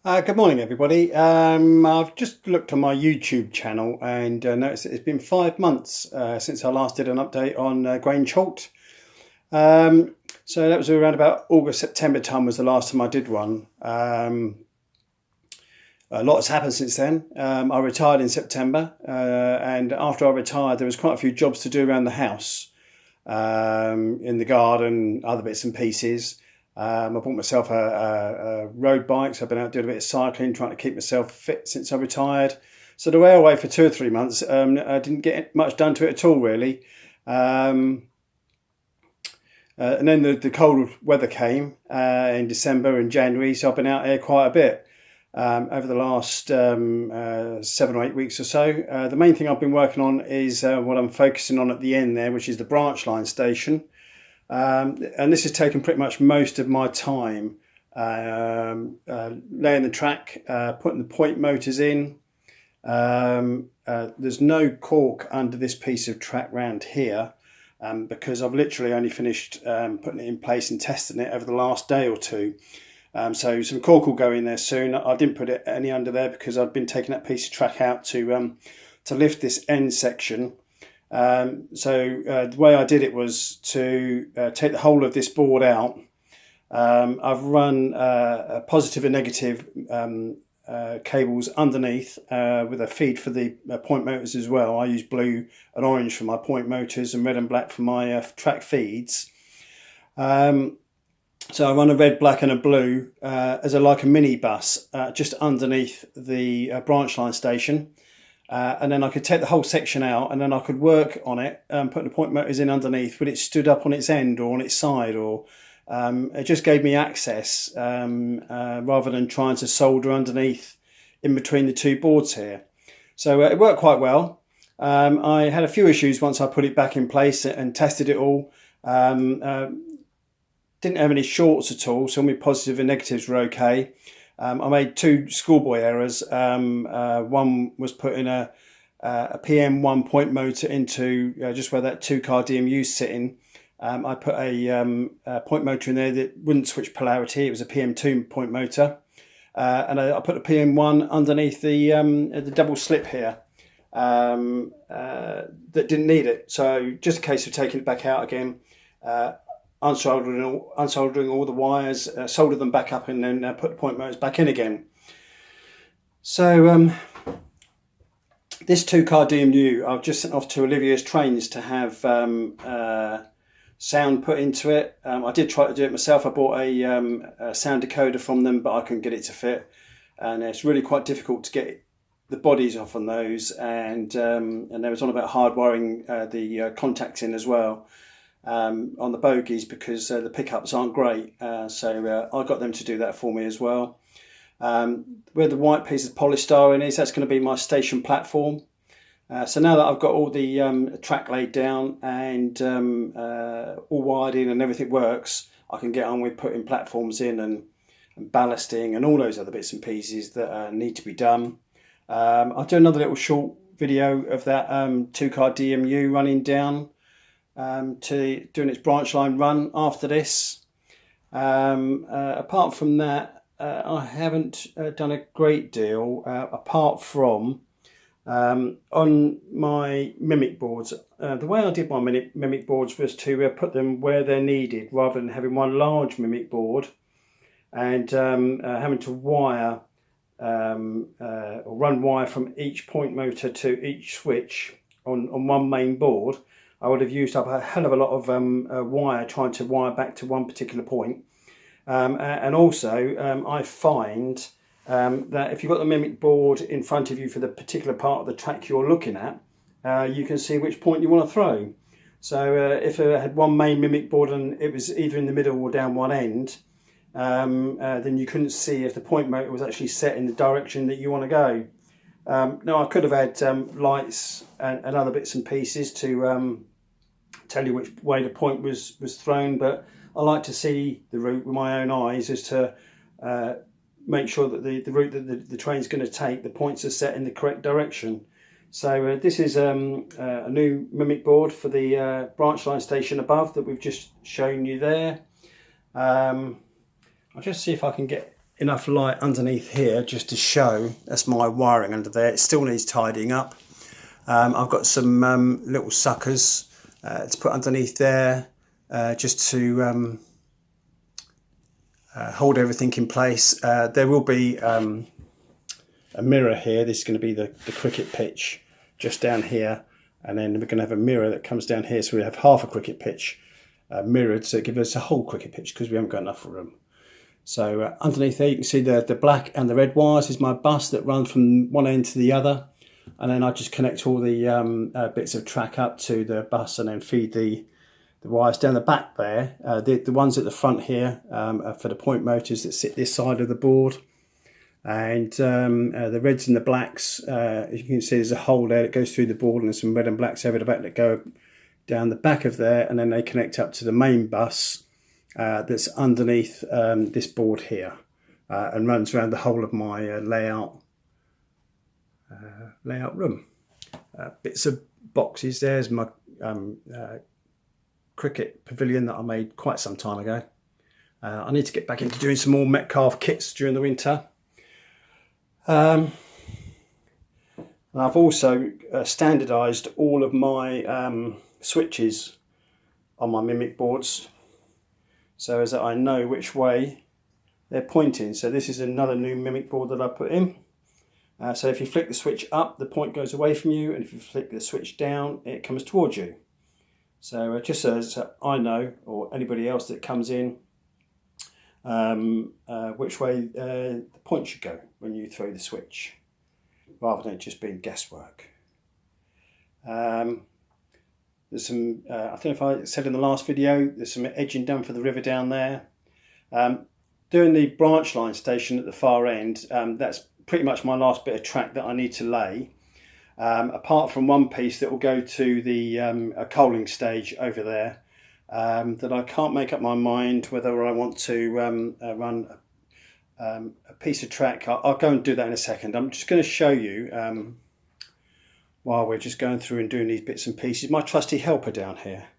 Good morning, everybody. I've just looked on my YouTube channel and noticed that it's been 5 months since I last did an update on Grange halt. So that was around about August, September time was the last time I did one. A lot has happened since then. I retired in September, and after I retired, there was quite a few jobs to do around the house, in the garden, other bits and pieces. I bought myself a road bike, so I've been out doing a bit of cycling, trying to keep myself fit since I retired. So the railway for 2 or 3 months, I didn't get much done to it at all, really. And then the cold weather came in December and January, so I've been out here quite a bit over the last 7 or 8 weeks or so. The main thing I've been working on is what I'm focusing on at the end there, which is the branch line station. And this has taken pretty much most of my time, laying the track, putting the point motors in. There's no cork under this piece of track round here, because I've literally only finished putting it in place and testing it over the last day or two. So some cork will go in there soon. I didn't put any under there because I'd been taking that piece of track out to lift this end section. The way I did it was to take the whole of this board out. I've run positive and negative cables underneath with a feed for the point motors as well. I use blue and orange for my point motors and red and black for my track feeds. So I run a red, black and a blue as like a mini bus just underneath the branch line station. And then I could take the whole section out and then I could work on it, putting the point motors in underneath when it stood up on its end or on its side, or it just gave me access rather than trying to solder underneath in between the two boards here. So it worked quite well. I had a few issues once I put it back in place and tested it all. Didn't have any shorts at all, so my positives and negatives were okay. I made two schoolboy errors. One was putting a PM1 point motor into just where that 2-car DMU is sitting. I put a point motor in there that wouldn't switch polarity. It was a PM2 point motor. And I put a PM1 underneath the double slip here that didn't need it. So just a case of taking it back out again, unsoldering all the wires, solder them back up and then put the point motors back in again. So this 2-car DMU I've just sent off to Olivia's Trains to have sound put into it. I did try to do it myself. I bought a sound decoder from them, but I couldn't get it to fit, and it's really quite difficult to get the bodies off on those, and there was on about hardwiring the contacts in as well. On the bogies, because the pickups aren't great, so I got them to do that for me as well. Where the white piece of polystyrene is, that's going to be my station platform. So now that I've got all the track laid down and all wired in and everything works, I can get on with putting platforms in and ballasting and all those other bits and pieces that need to be done. I'll do another little short video of that 2-car DMU running down to doing its branch line run after this. Apart from that, I haven't done a great deal apart from on my mimic boards. The way I did my mimic boards was to put them where they're needed rather than having one large mimic board and having to wire or run wire from each point motor to each switch on one main board. I would have used up a hell of a lot of wire trying to wire back to one particular point. And also, I find that if you've got the mimic board in front of you for the particular part of the track you're looking at, you can see which point you want to throw. So if I had one main mimic board and it was either in the middle or down one end, then you couldn't see if the point motor was actually set in the direction that you want to go. Now I could have had lights and other bits and pieces to tell you which way the point was thrown, but I like to see the route with my own eyes as to make sure that the route that the train's going to take, the points are set in the correct direction. So this is a new mimic board for the branch line station above that we've just shown you there. I'll just see if I can get enough light underneath here just to show that's my wiring under there. It still needs tidying up. I've got some little suckers to put underneath there just to hold everything in place. There will be a mirror here. This is going to be the cricket pitch just down here, and then we're going to have a mirror that comes down here, so we have half a cricket pitch mirrored, so it gives us a whole cricket pitch because we haven't got enough room. So underneath there you can see the black and the red wires is my bus that run from one end to the other, and then I just connect all the bits of track up to the bus and then feed the wires down the back there. The ones at the front here are for the point motors that sit this side of the board, and the reds and the blacks, as you can see, there's a hole there that goes through the board, and there's some red and blacks over the back that go down the back of there, and then they connect up to the main bus that's underneath this board here, and runs around the whole of my layout room. Bits of boxes. There's my cricket pavilion that I made quite some time ago. I need to get back into doing some more Metcalfe kits during the winter. And I've also standardised all of my switches on my Mimic boards, so as that I know which way they're pointing. So this is another new Mimic board that I put in. So if you flick the switch up, the point goes away from you, and if you flick the switch down, it comes towards you. So just as I know, or anybody else that comes in, which way the point should go when you throw the switch, rather than it just being guesswork. There's some, I don't know if I said in the last video, there's some edging done for the river down there. Doing the branch line station at the far end, that's pretty much my last bit of track that I need to lay. Apart from one piece that will go to the a coaling stage over there, that I can't make up my mind whether I want to run a piece of track. I'll go and do that in a second. I'm just going to show you, while we're just going through and doing these bits and pieces, my trusty helper down here.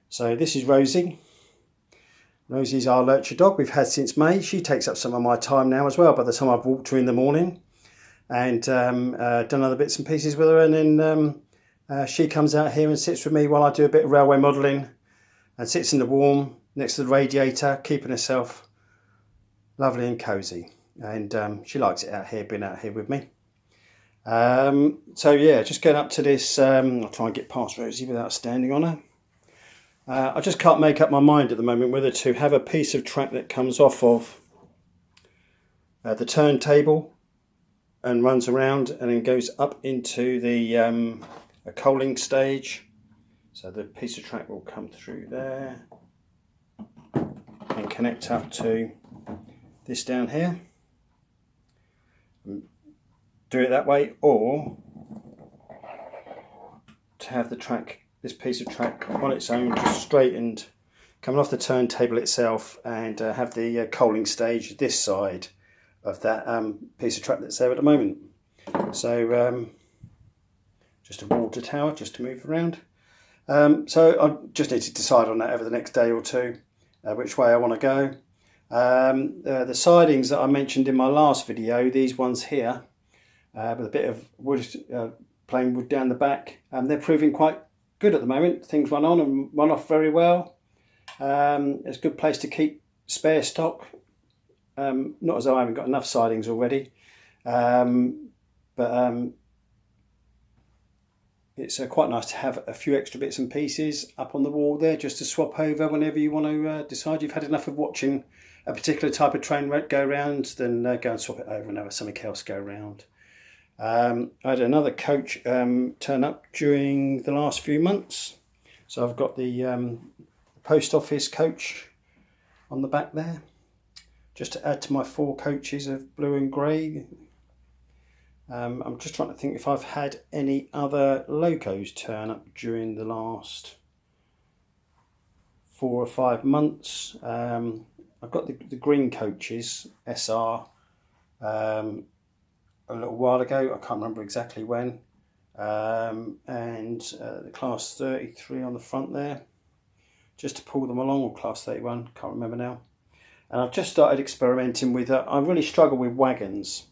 So this is Rosie. Rosie's our lurcher dog we've had since May. She takes up some of my time now as well, by the time I've walked her in the morning and done other bits and pieces with her, and then she comes out here and sits with me while I do a bit of railway modelling, and sits in the warm next to the radiator, keeping herself lovely and cosy, and she likes it out here, being out here with me. So yeah, just going up to this, I'll try and get past Rosie without standing on her. I just can't make up my mind at the moment whether to have a piece of track that comes off of the turntable and runs around and then goes up into the a coaling stage. So the piece of track will come through there and connect up to this down here. Do it that way, or to have the track, this piece of track on its own, just straightened, coming off the turntable itself, and have the coaling stage this side of that piece of track that's there at the moment. So just a water tower just to move around. So I just need to decide on that over the next day or two, which way I want to go. The sidings that I mentioned in my last video, these ones here, with a bit of wood, plain wood down the back, they're proving quite good at the moment. Things run on and run off very well. It's a good place to keep spare stock. Not as though I haven't got enough sidings already, but it's quite nice to have a few extra bits and pieces up on the wall there, just to swap over whenever you want to decide you've had enough of watching a particular type of train go round, then go and swap it over and have something else go round. I had another coach turn up during the last few months, so I've got the post office coach on the back there, just to add to my 4 coaches of blue and grey. I'm just trying to think if I've had any other locos turn up during the last 4 or 5 months. I've got the green coaches, SR, a little while ago, I can't remember exactly when, and the class 33 on the front there, just to pull them along, or class 31, can't remember now. and I've just started experimenting with I really struggle with wagons,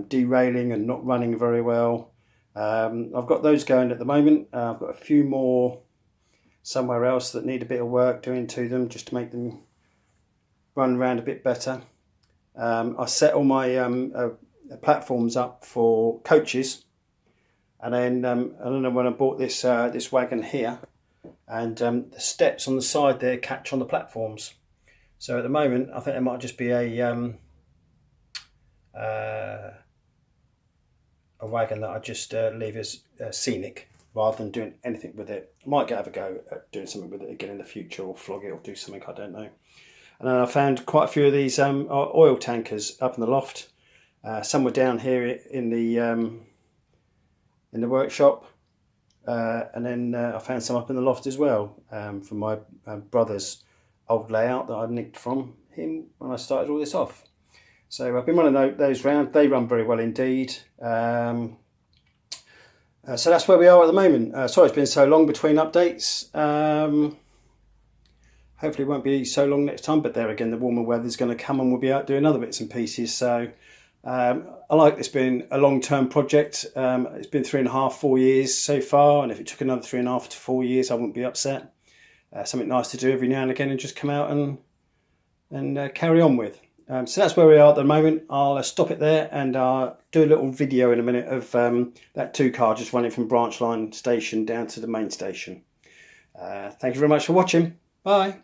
derailing and not running very well. I've got those going at the moment. I've got a few more somewhere else that need a bit of work doing to them just to make them run around a bit better. I set all my platforms up for coaches, and then I don't know when I bought this this wagon here, and the steps on the side there catch on the platforms. So at the moment I think it might just be a wagon that I just leave as scenic rather than doing anything with it. I might have a go at doing something with it again in the future, or flog it or do something, I don't know. And then I found quite a few of these oil tankers up in the loft. Some were down here in the workshop, and then I found some up in the loft as well, from my brother's old layout that I nicked from him when I started all this off. So I've been running those round. They run very well indeed. So that's where we are at the moment. Sorry it's been so long between updates. Hopefully it won't be so long next time, but there again, the warmer weather's going to come and we'll be out doing other bits and pieces. So I like this being a long-term project. It's been 3.5, 4 years so far, and if it took another 3.5 to 4 years, I wouldn't be upset. Something nice to do every now and again and just come out and carry on with. So that's where we are at the moment. I'll stop it there, and I'll do a little video in a minute of that 2-car just running from Branch Line Station down to the main station. Thank you very much for watching. Bye.